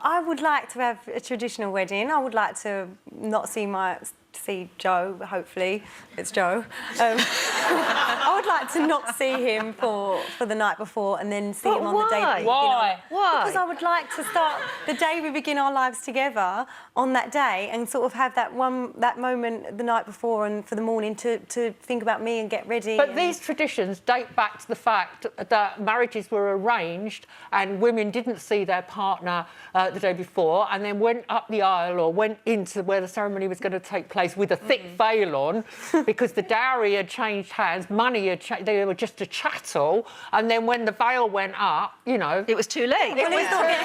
I would like to have a traditional wedding. I would like to not see Joe, hopefully it's Joe. I would like to not see him for the night before and then see him on the day that we begin Why? Because I would like to start the day we begin our lives together on that day and sort of have that moment the night before and for the morning to think about me and get ready. But these traditions date back to the fact that marriages were arranged and women didn't see their partner the day before and then went up the aisle or went into where the ceremony was going to take place with a thick veil on because the dowry had changed hands, money had changed, they were just a chattel, and then when the veil went up, you know... It was too late. It was too late.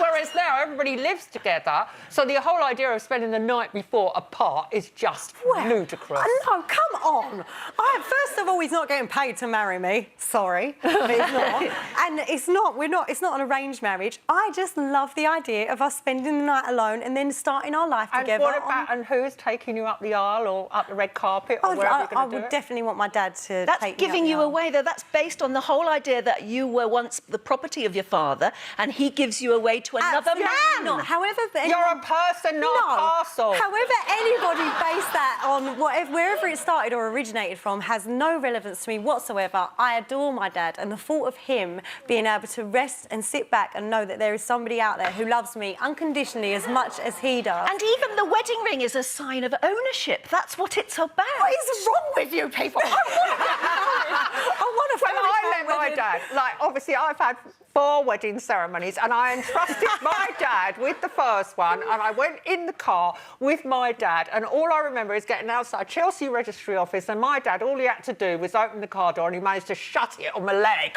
Whereas now everybody lives together, so the whole idea of spending the night before apart is just ludicrous. No, come on. First of all, he's not getting paid to marry me. Sorry, but he's not. And it's not an arranged marriage. I just love the idea of us spending the night alone and then starting our life together. And what about, and who's taking you up the aisle or up the red carpet or wherever you're going to do it? I would definitely want my dad to take me up the aisle. That's giving you away, though. That's based on the whole idea that you were once the property of your father and he gives you away to another man. Not. However, you're a person, not a parcel. However, anybody based that on wherever it started or originated from has no relevance to me whatsoever. I adore my dad, and the thought of him being able to rest and sit back and know that there is somebody out there who loves me unconditionally as much as he does. And even the wedding ring is a sign of ownership. That's what it's about. What is wrong with you people? I want to. When I met my dad, like obviously I've had 4 wedding ceremonies and I entrusted my dad with the first one and I went in the car with my dad and all I remember is getting outside Chelsea registry office and my dad, all he had to do was open the car door and he managed to shut it on my leg.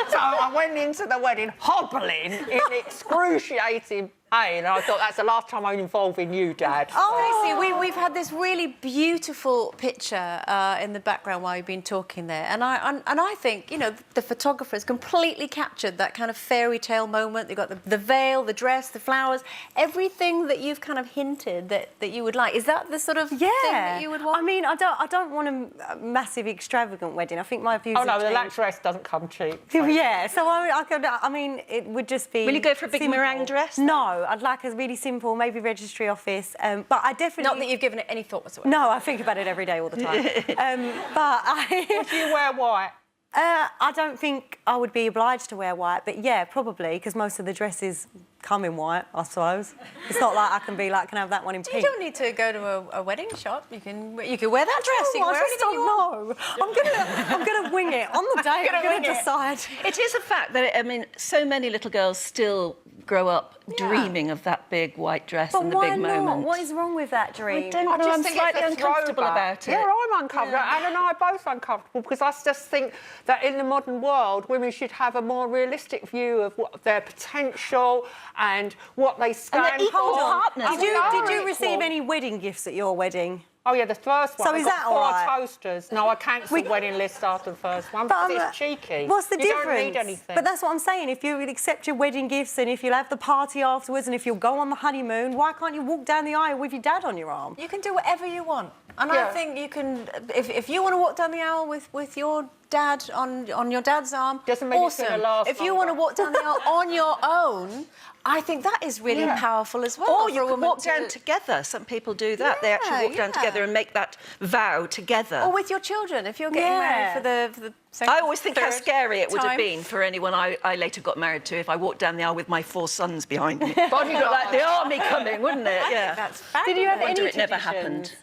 So I went into the wedding hobbling in excruciating pain and I thought that's the last time I'm involving you, Dad. Oh, Stacey, we've had this really beautiful picture in the background while you've been talking there, and I think, you know, the photographers completely captured that kind of fairy tale moment. They've got the veil, the dress, the flowers, everything that you've kind of hinted that you would like. Is that the sort of thing that you would want? I mean, I don't want a massive extravagant wedding. I think my views Oh no, the changed. dress doesn't come cheap. So. Yeah, so I mean, it would just be. Will you go for a big meringue dress? No, I'd like a really simple, maybe registry office. But I definitely. Not that you've given it any thought whatsoever. No, I think about it every day, all the time. Would you wear white? I don't think I would be obliged to wear white, but yeah, probably, because most of the dresses come in white, I suppose. It's not like I can have that one in pink. You don't need to go to a wedding shop. You can wear that dress. You can wear I just don't know. I'm gonna wing it on the day. I'm gonna decide. It is a fact that I mean, so many little girls still grow up dreaming of that big white dress and the big moment. What is wrong with that dream? I don't know. I'm slightly uncomfortable about it. Yeah, I'm uncomfortable. Anne and I are both uncomfortable because I just think that in the modern world, women should have a more realistic view of what their potential and what they stand and equal partners. Did you receive any wedding gifts at your wedding? Oh, yeah, the first one. So is that all got 4 right? toasters. No, I cancelled wedding list after the first one because it's cheeky. What's the difference? You don't need anything. But that's what I'm saying. If you would accept your wedding gifts and if you'll have the party afterwards and if you'll go on the honeymoon, why can't you walk down the aisle with your dad on your arm? You can do whatever you want. And I think you can, if you want to walk down the aisle with your dad on your dad's arm, doesn't mean it's gonna last If you want to walk down the aisle on your own, I think that is really powerful as well. Or you can walk down together. Some people do that. They actually walk down together and make that vow together. Or with your children, if you're getting married for the second, I always think how scary it would have time. been for anyone I later got married to if I walked down the aisle with my 4 sons behind me. Bodyguard, like the army coming, wouldn't it? Yeah. That's fabulous. Did you have any it never happened.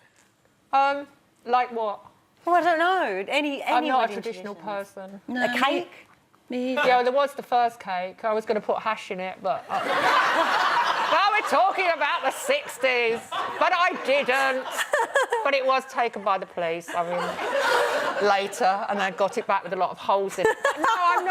Like what? Well, I don't know. I'm not a wedding traditional traditions? person. No, A cake? Me. Yeah, there was the first cake. I was going to put hash in it, but... Well, we're talking about the 60s, but I didn't. But it was taken by the police, I mean, later, and I got it back with a lot of holes in it. No, I'm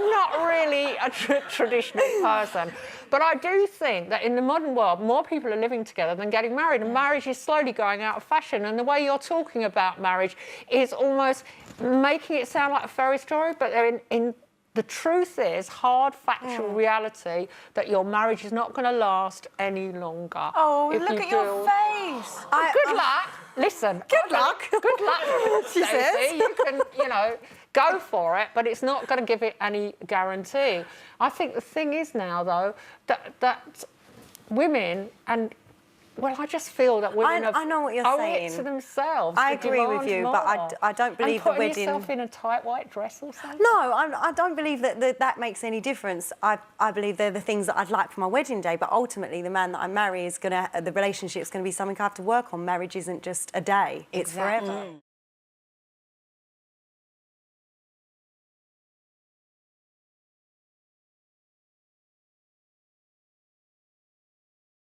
not really a traditional person. But I do think that in the modern world, more people are living together than getting married, and marriage is slowly going out of fashion. And the way you're talking about marriage is almost making it sound like a fairy story, but the truth is, hard factual reality, that your marriage is not going to last any longer. Oh, look at your face. Good luck. Listen. Good luck. Good luck, She Stacey. says. You can, go for it, but it's not going to give it any guarantee. I think the thing is now, though, that women and... Well, I just feel that women I know what you're owe saying. it to themselves. I to agree with demand you, more. but I don't believe and the wedding... putting yourself in a tight white dress or something? No, I don't believe that makes any difference. I believe they're the things that I'd like for my wedding day, but ultimately the man that I marry is the relationship's going to be something I have to work on. Marriage isn't just a day, it's forever.